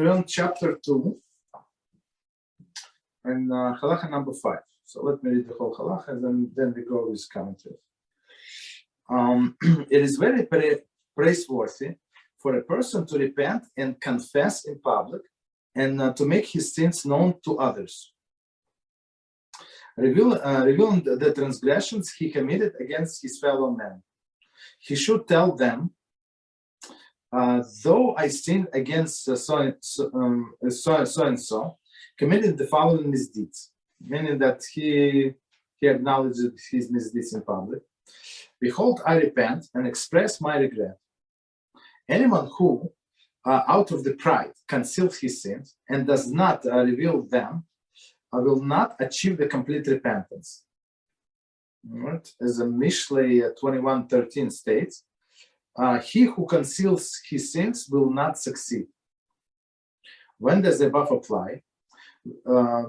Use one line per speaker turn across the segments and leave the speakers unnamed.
we're on chapter 2 and Halachah number 5. So let me read the whole Halachah and then we go with commentary. It is very praiseworthy for a person to repent and confess in public and to make his sins known to others, revealing the transgressions he committed against his fellow men. He should tell them, though I sinned against so and so, committed the following misdeeds, meaning that he acknowledged his misdeeds in public. Behold, I repent and express my regret. Anyone who, out of the pride, conceals his sins and does not reveal them, will not achieve the complete repentance. Right? As a Mishlei 21:13 states, he who conceals his sins will not succeed. When does the above apply?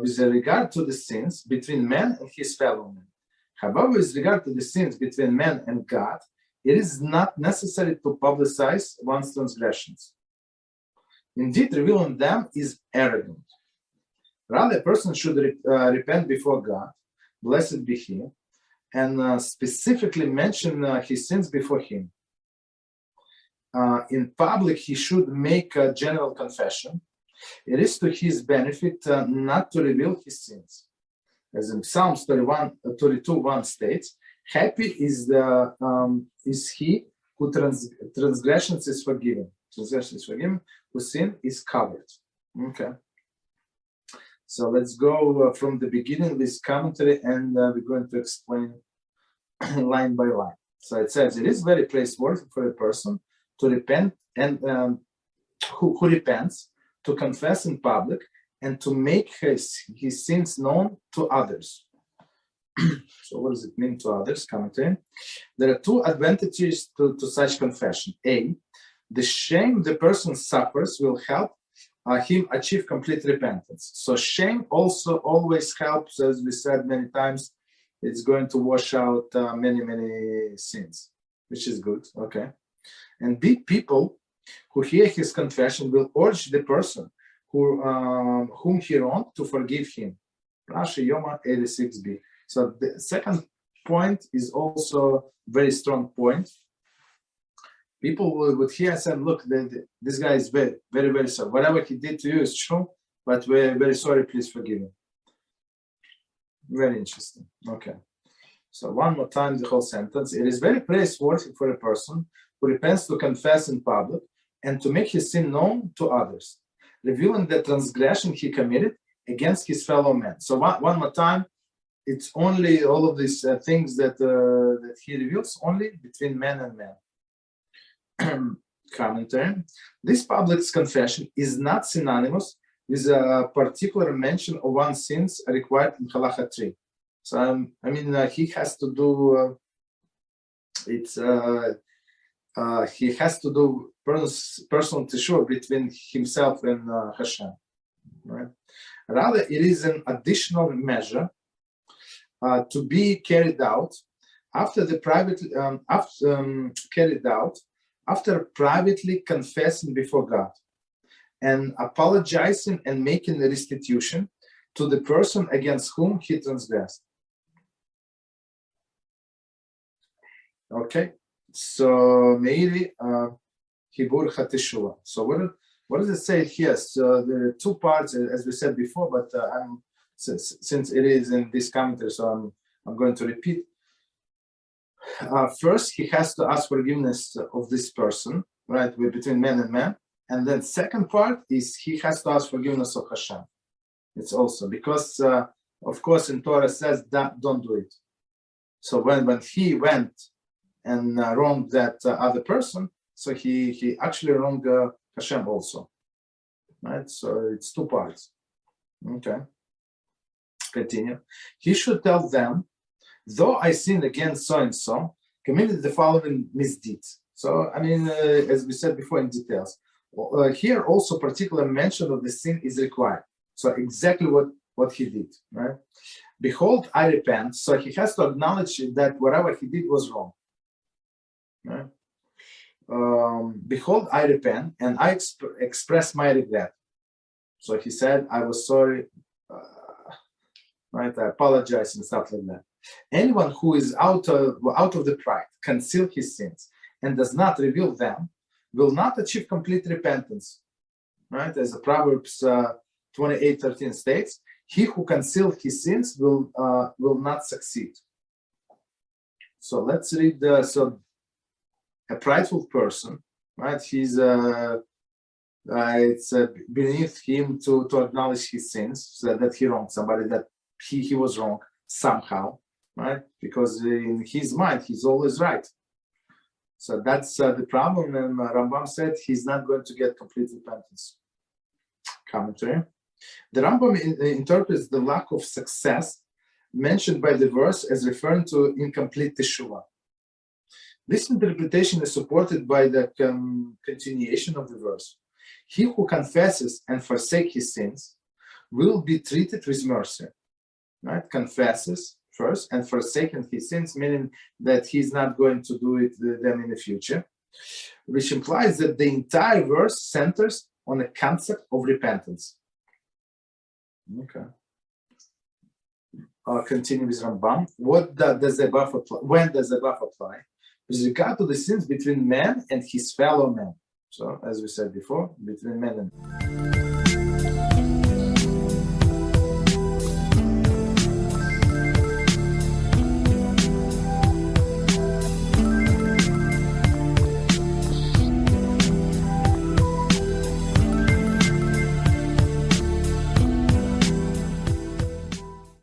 With regard to the sins between man and his fellow men. However, with regard to the sins between man and God, it is not necessary to publicize one's transgressions. Indeed, revealing them is arrogant. Rather, a person should repent before God, blessed be He, and specifically mention his sins before Him. In public, he should make a general confession. It is to his benefit not to reveal his sins. As in Psalms 32:1 states, happy is he who transgressions is forgiven. Transgression is forgiven, whose sin is covered. Okay. So let's go from the beginning with commentary, and we're going to explain line by line. So it says, it is very praiseworthy for a person to repent and who repents, to confess in public, and to make his sins known to others. So what does it mean to others? Commentary. There are two advantages to such confession. A, the shame the person suffers will help him achieve complete repentance. So shame also always helps, as we said many times, it's going to wash out many sins, which is good. Okay. And B, people who hear his confession will urge the person whom he wronged to forgive him. Rashi Yoma 86b. So the second point is also a very strong point. People would hear and say, look, this guy is very, very, very sorry. Whatever he did to you is true, but we're very sorry, please forgive him. Very interesting. Okay. So one more time, the whole sentence. It is very praiseworthy for a person who repents to confess in public and to make his sin known to others, revealing the transgression he committed against his fellow men. So one more time, it's only all of these things that he reveals only between man and man. Commentary. This public confession is not synonymous with a particular mention of one's sins required in Halachah 3. So he has to do he has to do personal teshuvah between himself and HaShem. Right? Rather, it is an additional measure to be carried out after privately confessing before God and apologizing and making a restitution to the person against whom he transgressed. Okay, so Meiri Hilchot Teshuvah. So what does it say here? So there are two parts, as we said before, but since it is in this commentary, so I'm going to repeat. First, he has to ask forgiveness of this person, right, between man and man. And then second part is he has to ask forgiveness of HaShem. It's also because, of course, in Torah says that don't do it. So when he went and wronged that other person, so he actually wronged HaShem also, right? So it's two parts. Okay. Continue. He should tell them, though I sinned against so and so, committed the following misdeeds. So as we said before in details, here also particular mention of the sin is required. So exactly what he did, right? Behold, I repent. So he has to acknowledge that whatever he did was wrong. Right? Behold, I repent, and I express my regret. So he said, I was sorry, right? I apologize and stuff like that. Anyone who is out of the pride, conceal his sins, and does not reveal them, will not achieve complete repentance. Right? As the Proverbs 28:13 states, he who conceals his sins will not succeed. So let's read so a prideful person, right? He's it's beneath him to acknowledge his sins, so that he wronged somebody, that he was wrong somehow, right? Because in his mind, he's always right. So that's the problem, and Rambam said he's not going to get complete repentance. Commentary. The Rambam interprets the lack of success mentioned by the verse as referring to incomplete Teshuvah. This interpretation is supported by the continuation of the verse. He who confesses and forsakes his sins will be treated with mercy. Right? Confesses first and forsaken his sins, meaning that he's not going to do them in the future, which implies that the entire verse centers on the concept of repentance. Okay. Continue with Rambam. What does the above apply? When does the above apply? With regard to the sins between man and his fellow man. So, as we said before, between man and man.